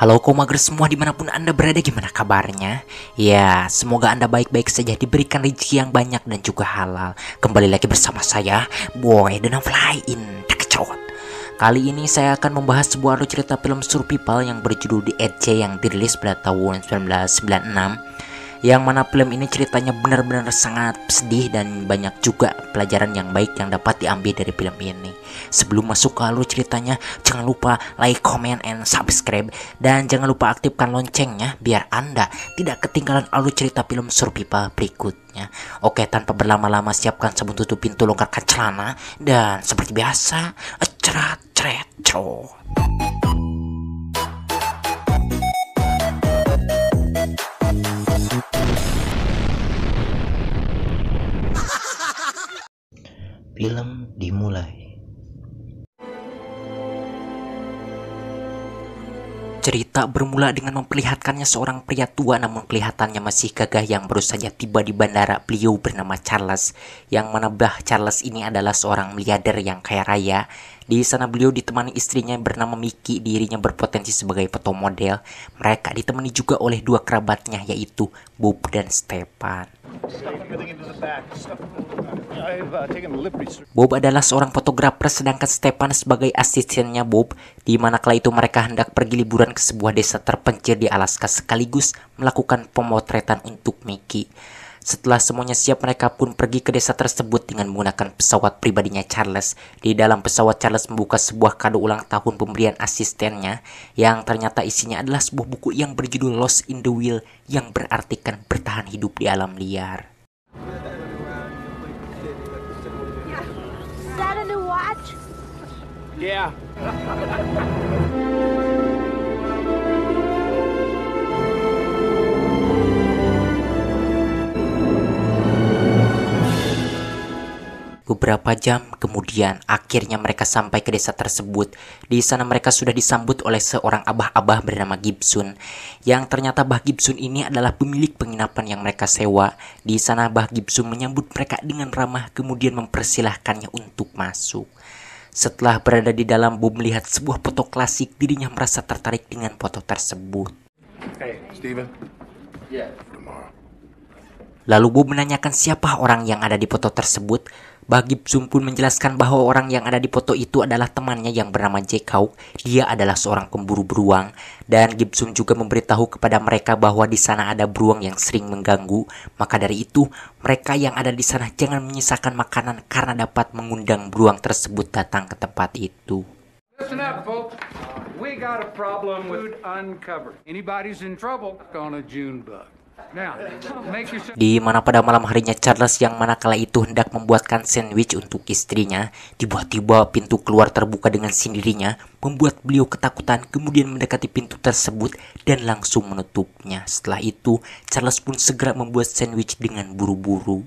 Halo komager semua dimanapun anda berada, gimana kabarnya? Ya, semoga anda baik-baik saja, diberikan rezeki yang banyak dan juga halal. Kembali lagi bersama saya, Boy dan Flyin Dekecot. Kali ini saya akan membahas sebuah alur cerita film survival yang berjudul The Edge yang dirilis pada tahun 1996. Yang mana film ini ceritanya benar-benar sangat sedih dan banyak juga pelajaran yang baik yang dapat diambil dari film ini. Sebelum masuk ke alur ceritanya, jangan lupa like, comment, and subscribe. Dan jangan lupa aktifkan loncengnya biar anda tidak ketinggalan alur cerita film survival berikutnya. Oke, tanpa berlama-lama siapkan sabun tutup pintu, longgarkan celana. Dan seperti biasa, cerat ceret cro. Film dimulai. Cerita bermula dengan memperlihatkannya seorang pria tua namun kelihatannya masih gagah yang baru saja tiba di bandara. Beliau bernama Charles, yang mana Charles ini adalah seorang miliarder yang kaya raya. Di sana beliau ditemani istrinya bernama Mickey, dirinya berpotensi sebagai foto model. Mereka ditemani juga oleh dua kerabatnya, yaitu Bob dan Stefan. Bob adalah seorang fotografer, sedangkan Stefan sebagai asistennya Bob. Di mana kala itu mereka hendak pergi liburan ke sebuah desa terpencil di Alaska sekaligus melakukan pemotretan untuk Mickey. Setelah semuanya siap, mereka pun pergi ke desa tersebut dengan menggunakan pesawat pribadinya Charles. Di dalam pesawat, Charles membuka sebuah kado ulang tahun pemberian asistennya, yang ternyata isinya adalah sebuah buku yang berjudul Lost in the Wild, yang berartikan bertahan hidup di alam liar. Is that a new watch? Yeah. Beberapa jam kemudian, akhirnya mereka sampai ke desa tersebut. Di sana mereka sudah disambut oleh seorang abah-abah bernama Gibson, yang ternyata Bah Gibson ini adalah pemilik penginapan yang mereka sewa. Di sana Bah Gibson menyambut mereka dengan ramah, kemudian mempersilahkannya untuk masuk. Setelah berada di dalam, Bob melihat sebuah foto klasik. Dirinya merasa tertarik dengan foto tersebut. Hey, Steven. Yeah. Lalu Bob menanyakan siapa orang yang ada di foto tersebut. Bah Gibson pun menjelaskan bahwa orang yang ada di foto itu adalah temannya yang bernama Jack Hawk. Dia adalah seorang pemburu beruang, dan Gibson juga memberitahu kepada mereka bahwa di sana ada beruang yang sering mengganggu. Maka dari itu, mereka yang ada di sana jangan menyisakan makanan karena dapat mengundang beruang tersebut datang ke tempat itu. Listen up, folks. We got a problem with food uncovered. Anybody's in trouble, on a June bug. Now, make yourself... Di mana pada malam harinya Charles yang mana kala itu hendak membuatkan sandwich untuk istrinya, tiba-tiba pintu keluar terbuka dengan sendirinya, membuat beliau ketakutan, kemudian mendekati pintu tersebut dan langsung menutupnya. Setelah itu, Charles pun segera membuat sandwich dengan buru-buru.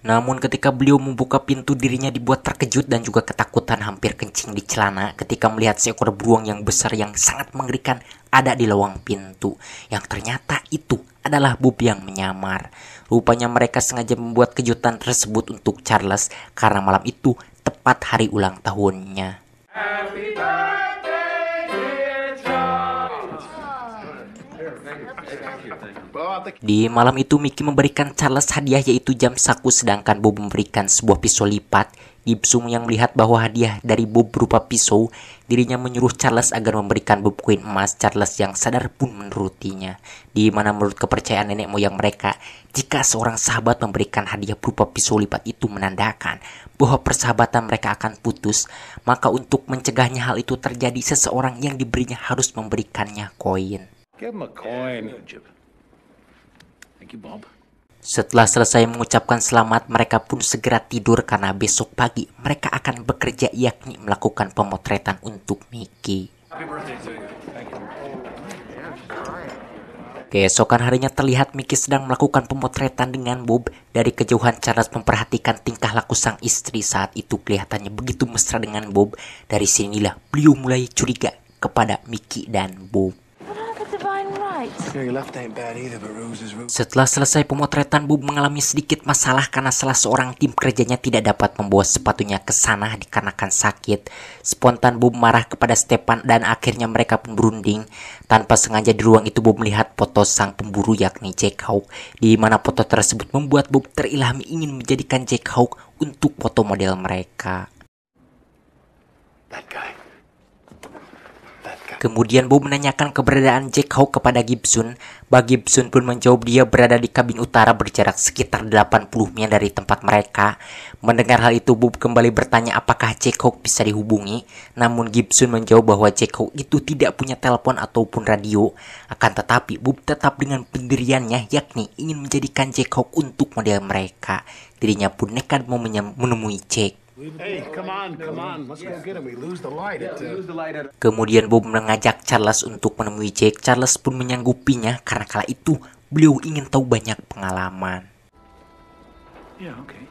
Namun ketika beliau membuka pintu, dirinya dibuat terkejut dan juga ketakutan, hampir kencing di celana ketika melihat seekor beruang yang besar yang sangat mengerikan ada di lowong pintu, yang ternyata itu adalah Bob yang menyamar. Rupanya mereka sengaja membuat kejutan tersebut untuk Charles karena malam itu tepat hari ulang tahunnya. Happy birthday, dear Charles. Di malam itu Mickey memberikan Charles hadiah, yaitu jam saku, sedangkan Bob memberikan sebuah pisau lipat. Gibson yang melihat bahwa hadiah dari Bob berupa pisau, dirinya menyuruh Charles agar memberikan Bob koin emas. Charles yang sadar pun menurutinya. Di mana menurut kepercayaan nenek moyang mereka, jika seorang sahabat memberikan hadiah berupa pisau lipat itu menandakan bahwa persahabatan mereka akan putus. Maka untuk mencegahnya hal itu terjadi, seseorang yang diberinya harus memberikannya koin. Give him a coin. Thank you, Bob. Setelah selesai mengucapkan selamat, mereka pun segera tidur karena besok pagi mereka akan bekerja, yakni melakukan pemotretan untuk Mickey. Happy birthday to you. Thank you. Keesokan harinya terlihat Mickey sedang melakukan pemotretan dengan Bob. Dari kejauhan Charles memperhatikan tingkah laku sang istri saat itu kelihatannya begitu mesra dengan Bob. Dari sinilah beliau mulai curiga kepada Mickey dan Bob. What are the divine rights? right. Yeah, your left ain't bad either, but Rose is Rose. Setelah selesai pemotretan, Bob mengalami sedikit masalah karena salah seorang tim kerjanya tidak dapat membawa sepatunya ke sana dikarenakan sakit. Spontan Bob marah kepada Stepan dan akhirnya mereka pun berunding. Tanpa sengaja di ruang itu Bob melihat foto sang pemburu yakni Jack Hawk, di mana foto tersebut membuat Bob terilhami ingin menjadikan Jack Hawk untuk foto model mereka. That guy. Kemudian Bob menanyakan keberadaan Jack Hawk kepada Gibson. Gibson pun menjawab dia berada di kabin utara berjarak sekitar 80 mil dari tempat mereka. Mendengar hal itu, Bob kembali bertanya apakah Jack Hawk bisa dihubungi. Namun Gibson menjawab bahwa Jack Hawk itu tidak punya telepon ataupun radio. Akan tetapi Bob tetap dengan pendiriannya, yakni ingin menjadikan Jack Hawk untuk model mereka. Dirinya pun nekat mau menemui Jack. Hey, come on. Let's go get him. We lose the light. Kemudian Bob mengajak Charles untuk menemui Jack. Charles pun menyanggupinya karena kala itu beliau ingin tahu banyak pengalaman. Yeah, okay.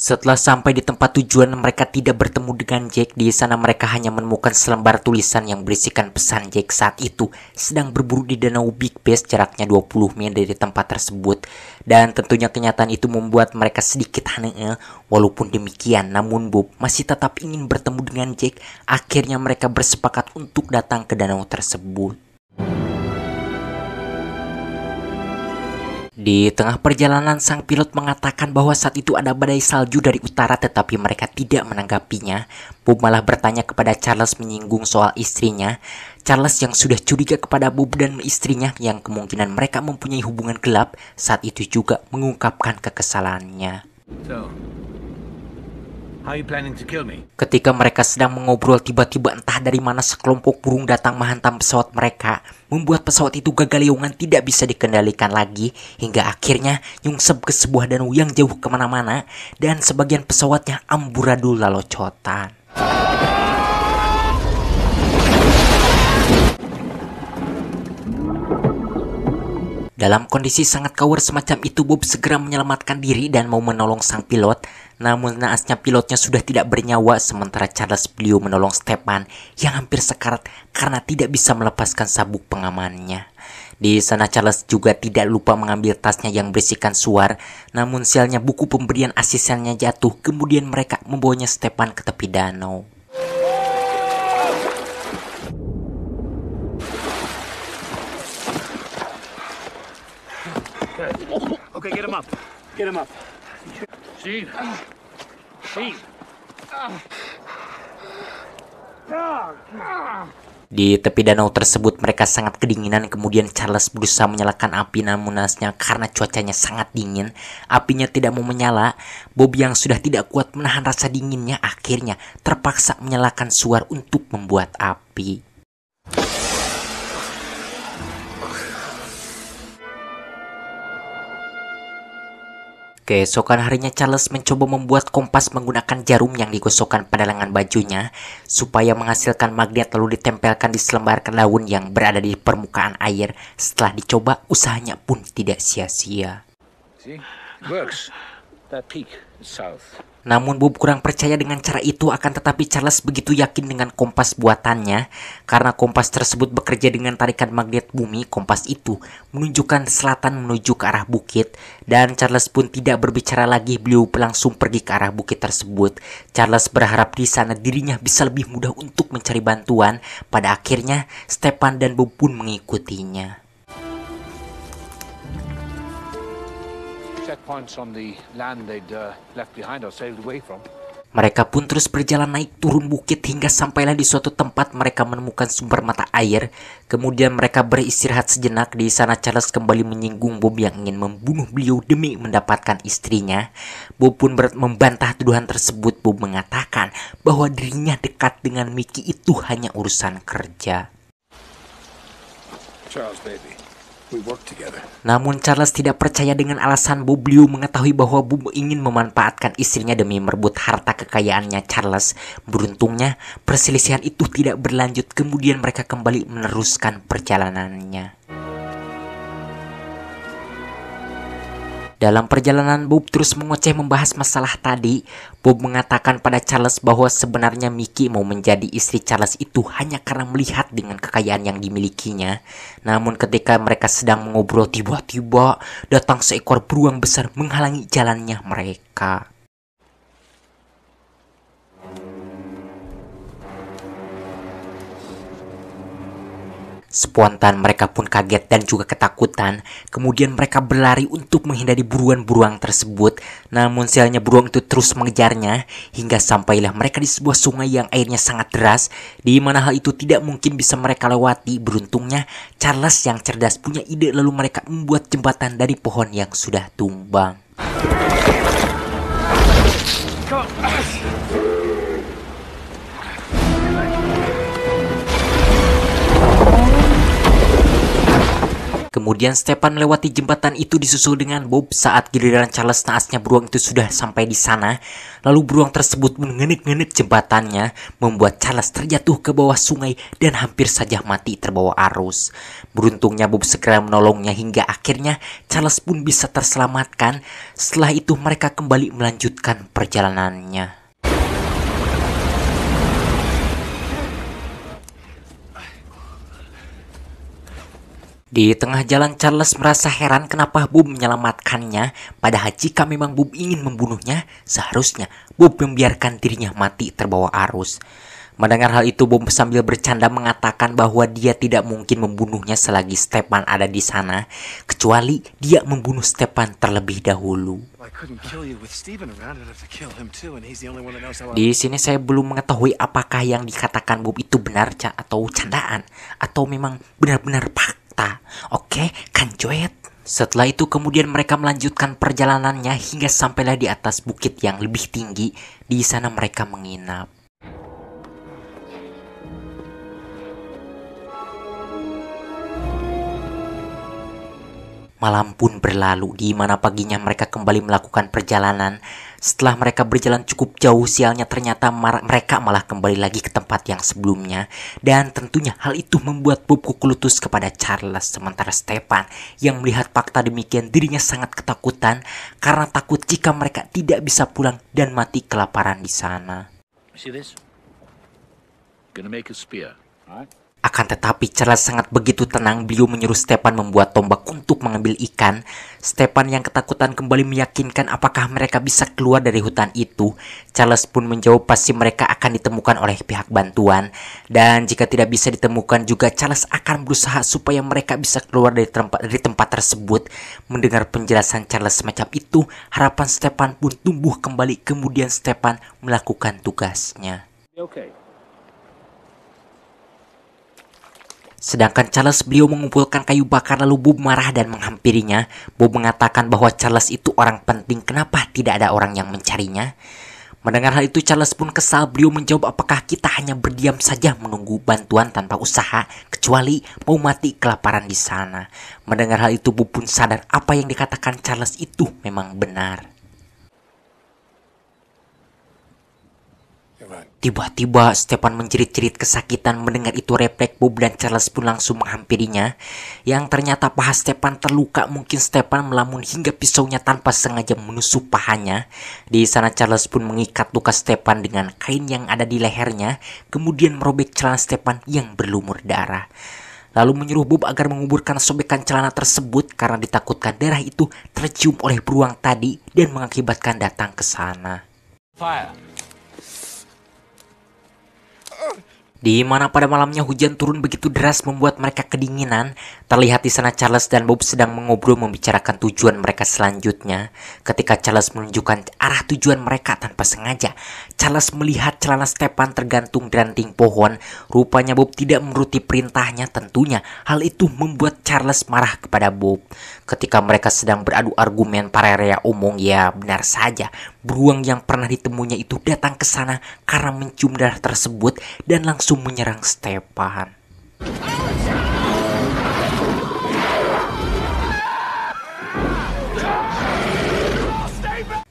Setelah sampai di tempat tujuan, mereka tidak bertemu dengan Jack. Di sana mereka hanya menemukan selembar tulisan yang berisikan pesan Jack saat itu sedang berburu di danau Big Bass, jaraknya 20 mil dari tempat tersebut. Dan tentunya kenyataan itu membuat mereka sedikit aneh. Walaupun demikian, namun Bob masih tetap ingin bertemu dengan Jack. Akhirnya mereka bersepakat untuk datang ke danau tersebut. Di tengah perjalanan, sang pilot mengatakan bahwa saat itu ada badai salju dari utara, tetapi mereka tidak menanggapinya. Bob malah bertanya kepada Charles menyinggung soal istrinya. Charles yang sudah curiga kepada Bob dan istrinya yang kemungkinan mereka mempunyai hubungan gelap, saat itu juga mengungkapkan kekesalannya. So, how are you planning to kill me? Ketika mereka sedang mengobrol, tiba-tiba entah dari mana sekelompok burung datang menghantam pesawat mereka, membuat pesawat itu gagaliongan tidak bisa dikendalikan lagi, hingga akhirnya nyungsep ke sebuah danau yang jauh kemana-mana, dan sebagian pesawatnya amburadul lalocotan. Dalam kondisi sangat kawar semacam itu, Bob segera menyelamatkan diri dan mau menolong sang pilot. Namun naasnya pilotnya sudah tidak bernyawa, sementara Charles beliau menolong Stepan yang hampir sekarat karena tidak bisa melepaskan sabuk pengamannya. Di sana Charles juga tidak lupa mengambil tasnya yang berisikan suar. Namun sialnya buku pemberian asistennya jatuh, kemudian mereka membawanya Stepan ke tepi danau. Okay, get him up. Get him up. Steve. Steve. Di tepi danau tersebut mereka sangat kedinginan. Kemudian Charles berusaha menyalakan api, namun naasnya karena cuacanya sangat dingin, apinya tidak mau menyala. Bob yang sudah tidak kuat menahan rasa dinginnya akhirnya terpaksa menyalakan suar untuk membuat api. Keesokan harinya Charles mencoba membuat kompas menggunakan jarum yang digosokkan pada lengan bajunya supaya menghasilkan magnet lalu ditempelkan di selembar daun yang berada di permukaan air. Setelah dicoba, usahanya pun tidak sia-sia. See? It works. That peak is south. Namun Bob kurang percaya dengan cara itu, akan tetapi Charles begitu yakin dengan kompas buatannya. Karena kompas tersebut bekerja dengan tarikan magnet bumi, kompas itu menunjukkan selatan menuju ke arah bukit. Dan Charles pun tidak berbicara lagi, beliau langsung pergi ke arah bukit tersebut. Charles berharap di sana dirinya bisa lebih mudah untuk mencari bantuan. Pada akhirnya Stepan dan Bob pun mengikutinya. Checkpoints on the land they'd left behind or sailed away from. Mereka pun terus berjalan naik turun bukit hingga sampailah di suatu tempat mereka menemukan sumber mata air. Kemudian mereka beristirahat sejenak. Di sana Charles kembali menyinggung Bob yang ingin membunuh beliau demi mendapatkan istrinya. Bob pun membantah tuduhan tersebut. Bob mengatakan bahwa dirinya dekat dengan Mickey itu hanya urusan kerja. Charles, baby. We work together. Namun Charles tidak percaya dengan alasan Bob. Beliau mengetahui bahwa Bob ingin memanfaatkan istrinya demi merebut harta kekayaannya Charles. Beruntungnya perselisihan itu tidak berlanjut. Kemudian mereka kembali meneruskan perjalanannya. Dalam perjalanan, Bob terus mengoceh membahas masalah tadi. Bob mengatakan pada Charles bahwa sebenarnya Mickey mau menjadi istri Charles itu hanya karena melihat dengan kekayaan yang dimilikinya. Namun ketika mereka sedang mengobrol, tiba-tiba datang seekor beruang besar menghalangi jalannya mereka. Spontan mereka pun kaget dan juga ketakutan. Kemudian mereka berlari untuk menghindari buruan beruang tersebut. Namun sialnya beruang itu terus mengejarnya hingga sampailah mereka di sebuah sungai yang airnya sangat deras, di mana hal itu tidak mungkin bisa mereka lewati. Beruntungnya Charles yang cerdas punya ide, lalu mereka membuat jembatan dari pohon yang sudah tumbang. Kemudian Stefan melewati jembatan itu disusul dengan Bob. Saat giliran Charles, naasnya beruang itu sudah sampai di sana. Lalu beruang tersebut mengenik-ngenik jembatannya, membuat Charles terjatuh ke bawah sungai dan hampir saja mati terbawa arus. Beruntungnya Bob segera menolongnya hingga akhirnya Charles pun bisa terselamatkan. Setelah itu mereka kembali melanjutkan perjalanannya. Di tengah jalan Charles merasa heran kenapa Bob menyelamatkannya. Padahal jika memang Bob ingin membunuhnya, seharusnya Bob membiarkan dirinya mati terbawa arus. Mendengar hal itu, Bob sambil bercanda mengatakan bahwa dia tidak mungkin membunuhnya selagi Stefan ada di sana, kecuali dia membunuh Stefan terlebih dahulu. Di sini saya belum mengetahui apakah yang dikatakan Bob itu benar atau candaan, atau memang benar-benar fakta. Oke, kanjoet. Setelah itu kemudian mereka melanjutkan perjalanannya hingga sampailah di atas bukit yang lebih tinggi. Di sana mereka menginap. Malam pun berlalu, di mana paginya mereka kembali melakukan perjalanan. Setelah mereka berjalan cukup jauh, sialnya ternyata mereka malah kembali lagi ke tempat yang sebelumnya. Dan tentunya hal itu membuat Bob kukulutus kepada Charles. Sementara Stefan yang melihat fakta demikian, dirinya sangat ketakutan karena takut jika mereka tidak bisa pulang dan mati kelaparan di sana. See this? Gonna make a spear, all right? Akan tetapi Charles sangat begitu tenang. Beliau menyuruh Stefan membuat tombak untuk mengambil ikan. Stefan yang ketakutan kembali meyakinkan apakah mereka bisa keluar dari hutan itu. Charles pun menjawab pasti mereka akan ditemukan oleh pihak bantuan. Dan jika tidak bisa ditemukan juga, Charles akan berusaha supaya mereka bisa keluar dari tempat tersebut. Mendengar penjelasan Charles semacam itu, harapan Stefan pun tumbuh kembali. Kemudian Stefan melakukan tugasnya. Okay. Sedangkan Charles, beliau mengumpulkan kayu bakar, lalu Bob marah dan menghampirinya. Bob mengatakan bahwa Charles itu orang penting, kenapa tidak ada orang yang mencarinya? Mendengar hal itu Charles pun kesal. Beliau menjawab apakah kita hanya berdiam saja menunggu bantuan tanpa usaha, kecuali mau mati kelaparan di sana. Mendengar hal itu Bob pun sadar apa yang dikatakan Charles itu memang benar. Tiba-tiba Stefan menjerit-jerit kesakitan. Mendengar itu refleks Bob dan Charles pun langsung menghampirinya. Yang ternyata paha Stefan terluka. Mungkin Stefan melamun hingga pisaunya tanpa sengaja menusuk pahanya. Di sana Charles pun mengikat luka Stefan dengan kain yang ada di lehernya. Kemudian merobek celana Stefan yang berlumur darah. Lalu menyuruh Bob agar menguburkan sobekan celana tersebut karena ditakutkan darah itu tercium oleh beruang tadi dan mengakibatkan datang ke sana. Fire. Di mana pada malamnya hujan turun begitu deras membuat mereka kedinginan. Terlihat di sana Charles dan Bob sedang mengobrol membicarakan tujuan mereka selanjutnya. Ketika Charles menunjukkan arah tujuan mereka tanpa sengaja, Charles melihat celana Stefan tergantung di ranting pohon. Rupanya Bob tidak menuruti perintahnya. Tentunya hal itu membuat Charles marah kepada Bob. Ketika mereka sedang beradu argumen pararea omong, ya benar saja beruang yang pernah ditemunya itu datang ke sana karena mencium darah tersebut dan langsung menyerang Stefan.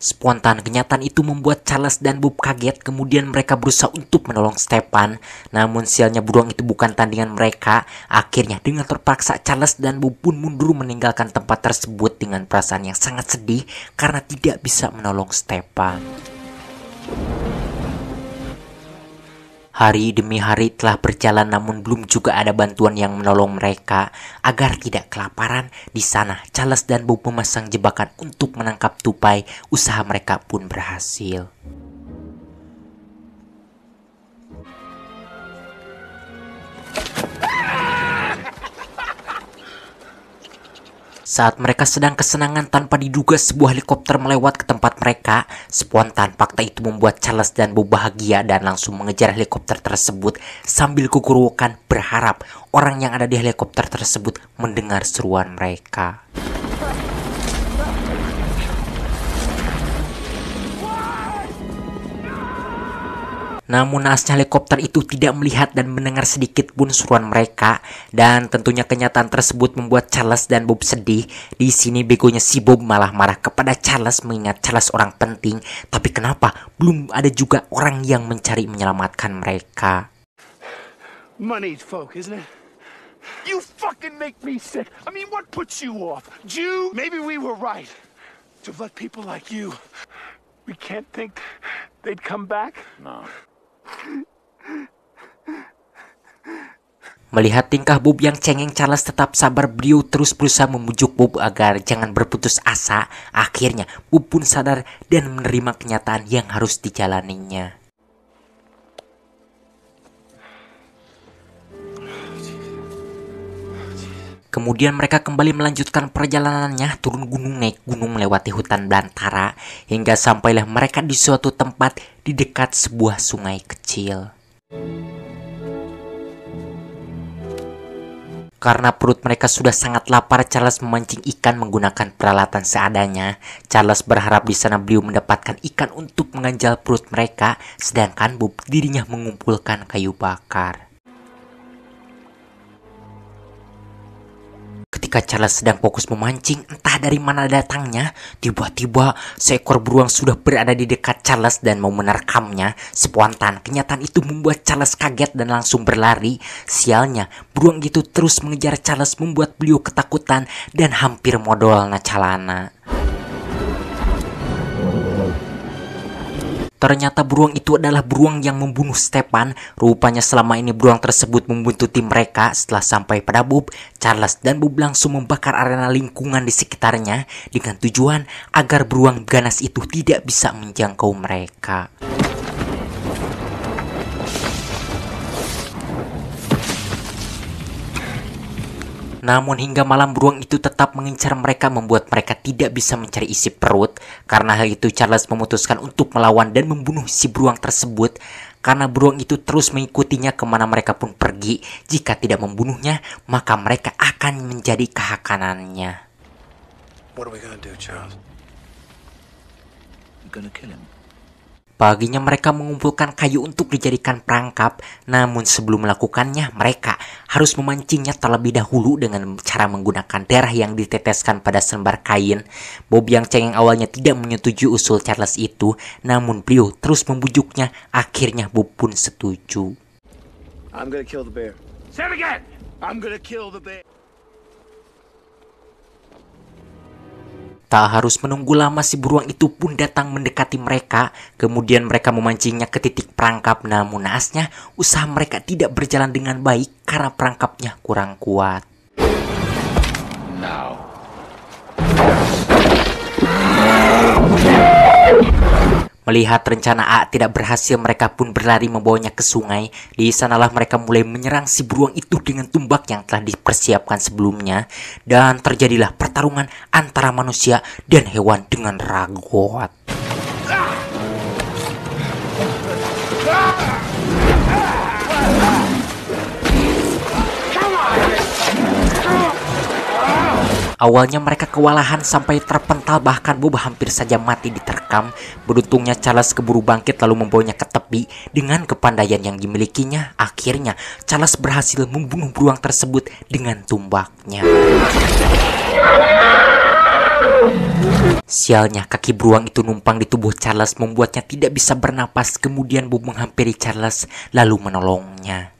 Spontan kenyataan itu membuat Charles dan Bob kaget, kemudian mereka berusaha untuk menolong Stefan. Namun sialnya beruang itu bukan tandingan mereka. Akhirnya dengan terpaksa Charles dan Bob pun mundur meninggalkan tempat tersebut dengan perasaan yang sangat sedih karena tidak bisa menolong Stefan. Hari demi hari telah berjalan namun belum juga ada bantuan yang menolong mereka. Agar tidak kelaparan, di sana Charles dan Bob memasang jebakan untuk menangkap tupai. Usaha mereka pun berhasil. Saat mereka sedang kesenangan tanpa diduga sebuah helikopter melewat ke tempat mereka. Spontan fakta itu membuat Charles dan Bob bahagia dan langsung mengejar helikopter tersebut sambil kukurukan berharap orang yang ada di helikopter tersebut mendengar seruan mereka. Namun naasnya helikopter itu tidak melihat dan mendengar sedikit pun seruan mereka, dan tentunya kenyataan tersebut membuat Charles dan Bob sedih. Di sini begonya si Bob malah marah kepada Charles mengingat Charles orang penting, tapi kenapa belum ada juga orang yang mencari menyelamatkan mereka? Money's folk, isn't it? You fucking make me sick. I mean, what puts you off? Jew? Maybe we were right to let people like you. We can't think they'd come back? No. Melihat tingkah Bob yang cengeng, Charles tetap sabar. Beliau terus berusaha membujuk Bob agar jangan berputus asa. Akhirnya Bob pun sadar dan menerima kenyataan yang harus dijalaninya. Kemudian mereka kembali melanjutkan perjalanannya, turun gunung, naik gunung, melewati hutan belantara, hingga sampailah mereka di suatu tempat di dekat sebuah sungai kecil. Karena perut mereka sudah sangat lapar, Charles memancing ikan menggunakan peralatan seadanya. Charles berharap di sana beliau mendapatkan ikan untuk mengganjal perut mereka, sedangkan Bob dirinya mengumpulkan kayu bakar. Ketika Charles sedang fokus memancing, entah dari mana datangnya, tiba-tiba seekor beruang sudah berada di dekat Charles dan mau menerkamnya. Spontan, kenyataan itu membuat Charles kaget dan langsung berlari. Sialnya, beruang itu terus mengejar Charles membuat beliau ketakutan dan hampir modal calana. Ternyata beruang itu adalah beruang yang membunuh Stefan. Rupanya selama ini beruang tersebut membuntuti mereka. Setelah sampai pada Bob, Charles dan Bob langsung membakar arena lingkungan di sekitarnya dengan tujuan agar beruang ganas itu tidak bisa menjangkau mereka. Namun hingga malam beruang itu tetap mengincar mereka, membuat mereka tidak bisa mencari isi perut. Karena hal itu Charles memutuskan untuk melawan dan membunuh si beruang tersebut. Karena beruang itu terus mengikutinya kemana mereka pun pergi. Jika tidak membunuhnya, maka mereka akan menjadi kehakanannya. What are we gonna do, Charles? We're gonna kill him. Paginya mereka mengumpulkan kayu untuk dijadikan perangkap. Namun sebelum melakukannya, mereka harus memancingnya terlebih dahulu dengan cara menggunakan darah yang diteteskan pada selembar kain. Bob yang cengeng awalnya tidak menyetujui usul Charles itu, namun beliau terus membujuknya. Akhirnya Bob pun setuju. I'm gonna kill the bear. Say it again! I'm gonna kill the bear. Tak harus menunggu lama, si beruang itu pun datang mendekati mereka. Kemudian mereka memancingnya ke titik perangkap. Namun naasnya, usaha mereka tidak berjalan dengan baik karena perangkapnya kurang kuat. Now. Melihat rencana A tidak berhasil, mereka pun berlari membawanya ke sungai. Di sanalah mereka mulai menyerang si beruang itu dengan tumbak yang telah dipersiapkan sebelumnya. Dan terjadilah pertarungan antara manusia dan hewan dengan ragot. Awalnya mereka kewalahan sampai terpental, bahkan Bob hampir saja mati diterkam. Beruntungnya Charles keburu bangkit lalu membawanya ke tepi. Dengan kepandaian yang dimilikinya, akhirnya Charles berhasil membunuh beruang tersebut dengan tumbaknya. Sialnya, kaki beruang itu numpang di tubuh Charles membuatnya tidak bisa bernapas. Kemudian Bob menghampiri Charles lalu menolongnya.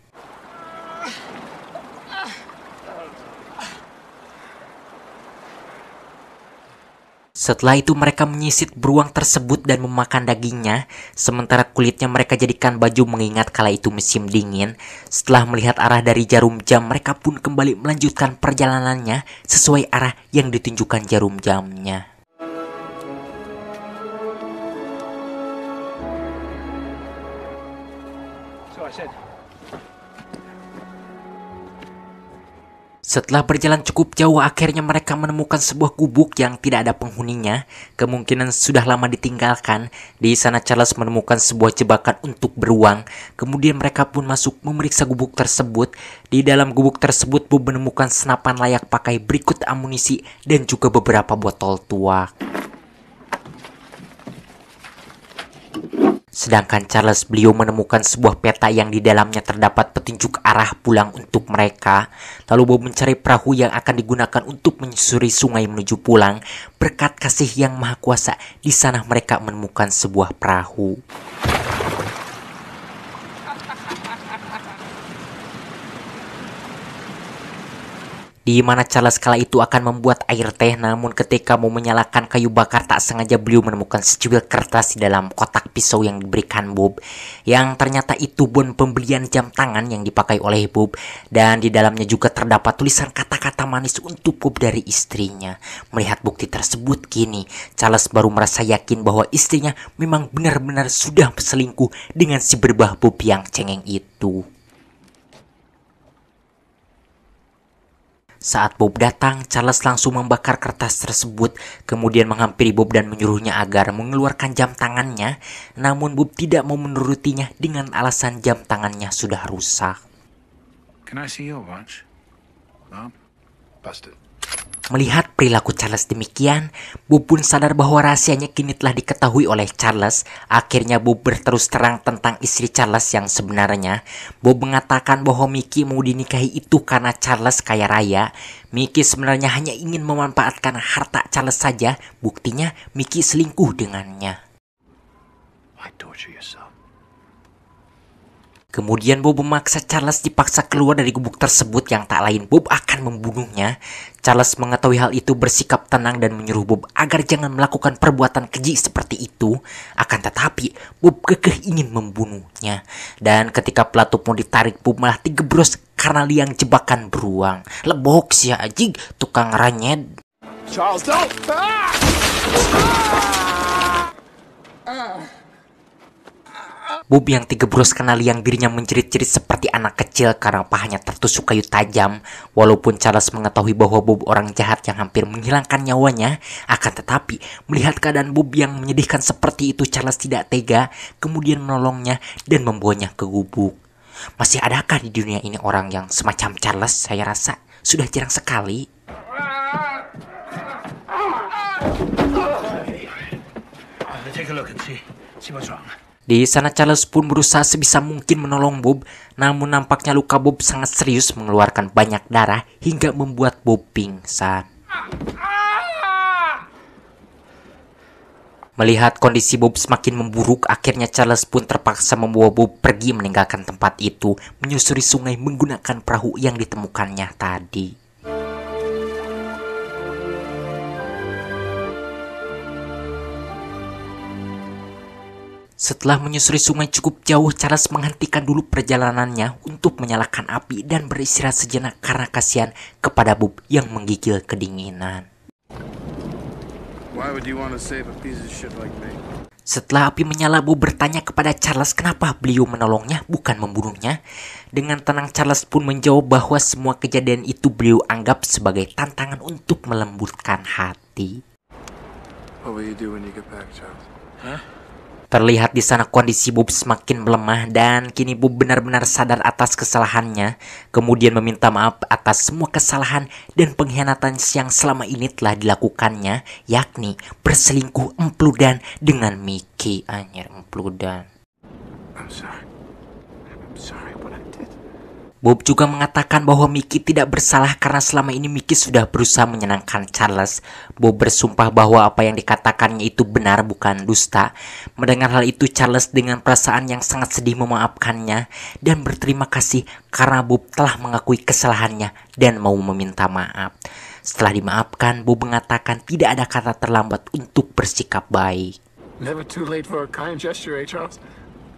Setelah itu mereka menyisit beruang tersebut dan memakan dagingnya, sementara kulitnya mereka jadikan baju mengingat kala itu musim dingin. Setelah melihat arah dari jarum jam, mereka pun kembali melanjutkan perjalanannya sesuai arah yang ditunjukkan jarum jamnya. So I said, Setelah berjalan cukup jauh, akhirnya mereka menemukan sebuah gubuk yang tidak ada penghuninya. Kemungkinan sudah lama ditinggalkan. Di sana Charles menemukan sebuah jebakan untuk beruang. Kemudian mereka pun masuk memeriksa gubuk tersebut. Di dalam gubuk tersebut, Bob menemukan senapan layak pakai berikut amunisi dan juga beberapa botol tuak. Sedangkan Charles, beliau menemukan sebuah peta yang di dalamnya terdapat petunjuk arah pulang untuk mereka. Lalu Bob mencari perahu yang akan digunakan untuk menyusuri sungai menuju pulang. Berkat kasih yang maha kuasa, di sana mereka menemukan sebuah perahu. Di mana Charles kala itu akan membuat air teh, namun ketika mau menyalakan kayu bakar tak sengaja beliau menemukan secuil kertas di dalam kotak pisau yang diberikan Bob, yang ternyata itu bon pembelian jam tangan yang dipakai oleh Bob, dan di dalamnya juga terdapat tulisan kata-kata manis untuk Bob dari istrinya. Melihat bukti tersebut, kini Charles baru merasa yakin bahwa istrinya memang benar-benar sudah selingkuh dengan si berbah Bob yang cengeng itu. Saat Bob datang, Charles langsung membakar kertas tersebut, kemudian menghampiri Bob dan menyuruhnya agar mengeluarkan jam tangannya. Namun Bob tidak mau menurutinya dengan alasan jam tangannya sudah rusak. can I see your watch? Bob? Busted. Melihat perilaku Charles demikian, Bob pun sadar bahwa rahasianya kini telah diketahui oleh Charles. Akhirnya Bob berterus terang tentang istri Charles yang sebenarnya. Bob mengatakan bahwa Mickey mau dinikahi itu karena Charles kaya raya. Mickey sebenarnya hanya ingin memanfaatkan harta Charles saja. Buktinya Mickey selingkuh dengannya. Why torture yourself? Kemudian Bob memaksa Charles dipaksa keluar dari gubuk tersebut yang tak lain Bob akan membunuhnya. Charles mengetahui hal itu bersikap tenang dan menyuruh Bob agar jangan melakukan perbuatan keji seperti itu. Akan tetapi Bob kekeh ingin membunuhnya. Dan ketika pelatut mau ditarik, Bob malah digebros karena liang jebakan beruang. Lebok si anjing tukang ranyet. Charles, don't! Bob yang digebros karena liang dirinya menjerit-jerit seperti anak kecil karena pahanya tertusuk kayu tajam. Walaupun Charles mengetahui bahwa Bob orang jahat yang hampir menghilangkan nyawanya, akan tetapi melihat keadaan Bob yang menyedihkan seperti itu, Charles tidak tega, kemudian menolongnya dan membawanya ke gubuk. Masih adakah di dunia ini orang yang semacam Charles? Saya rasa sudah jarang sekali. Take a look and see what's wrong. Di sana Charles pun berusaha sebisa mungkin menolong Bob, namun nampaknya luka Bob sangat serius mengeluarkan banyak darah hingga membuat Bob pingsan. Melihat kondisi Bob semakin memburuk, akhirnya Charles pun terpaksa membawa Bob pergi meninggalkan tempat itu, menyusuri sungai menggunakan perahu yang ditemukannya tadi. Setelah menyusuri sungai cukup jauh, Charles menghentikan dulu perjalanannya untuk menyalakan api dan beristirahat sejenak karena kasihan kepada Bob yang menggigil kedinginan. Why would you want to save a piece of shit like me? Setelah api menyala, Bob bertanya kepada Charles kenapa beliau menolongnya, bukan membunuhnya. Dengan tenang Charles pun menjawab bahwa semua kejadian itu beliau anggap sebagai tantangan untuk melembutkan hati. What will you do when you get back, Charles? Huh? Terlihat di sana kondisi Bob semakin melemah dan kini Bob benar-benar sadar atas kesalahannya. Kemudian meminta maaf atas semua kesalahan dan pengkhianatan yang selama ini telah dilakukannya, yakni berselingkuh empludan dengan Mickey. Anjir, empludan. I'm sorry. I'm sorry what I did. Bob juga mengatakan bahwa Mickey tidak bersalah karena selama ini Mickey sudah berusaha menyenangkan Charles. Bob bersumpah bahwa apa yang dikatakannya itu benar, bukan dusta. Mendengar hal itu, Charles dengan perasaan yang sangat sedih memaafkannya dan berterima kasih karena Bob telah mengakui kesalahannya dan mau meminta maaf. Setelah dimaafkan, Bob mengatakan tidak ada kata terlambat untuk bersikap baik. Never too late for a kind gesture, eh, Charles?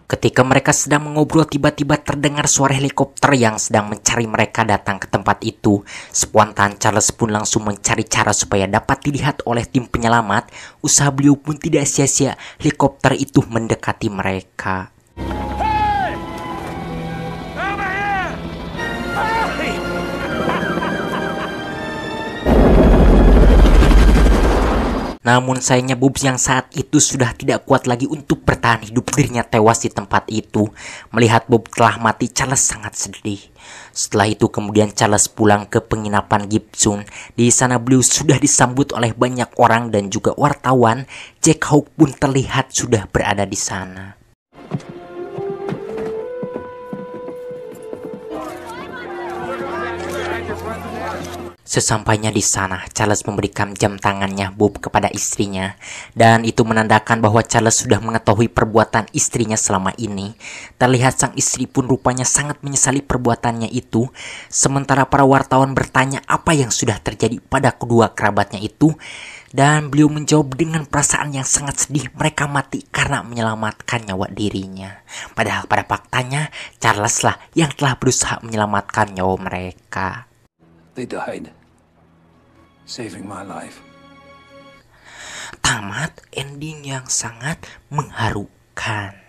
Ketika mereka sedang mengobrol, tiba-tiba terdengar suara helikopter yang sedang mencari mereka datang ke tempat itu. Spontan Charles pun langsung mencari cara supaya dapat dilihat oleh tim penyelamat. Usaha beliau pun tidak sia-sia, helikopter itu mendekati mereka. Namun sayangnya Bob yang saat itu sudah tidak kuat lagi untuk bertahan hidup, dirinya tewas di tempat itu. Melihat Bob telah mati, Charles sangat sedih. Setelah itu kemudian Charles pulang ke penginapan Gibson. Di sana beliau sudah disambut oleh banyak orang dan juga wartawan. Jack Hawk pun terlihat sudah berada di sana. Sesampainya di sana, Charles memberikan jam tangannya Bob kepada istrinya, dan itu menandakan bahwa Charles sudah mengetahui perbuatan istrinya selama ini. Terlihat sang istri pun rupanya sangat menyesali perbuatannya itu. Sementara para wartawan bertanya apa yang sudah terjadi pada kedua kerabatnya itu, dan beliau menjawab dengan perasaan yang sangat sedih, mereka mati karena menyelamatkan nyawa dirinya. Padahal pada faktanya Charles lah yang telah berusaha menyelamatkan nyawa mereka. They died, saving my life. Tamat ending yang sangat mengharukan.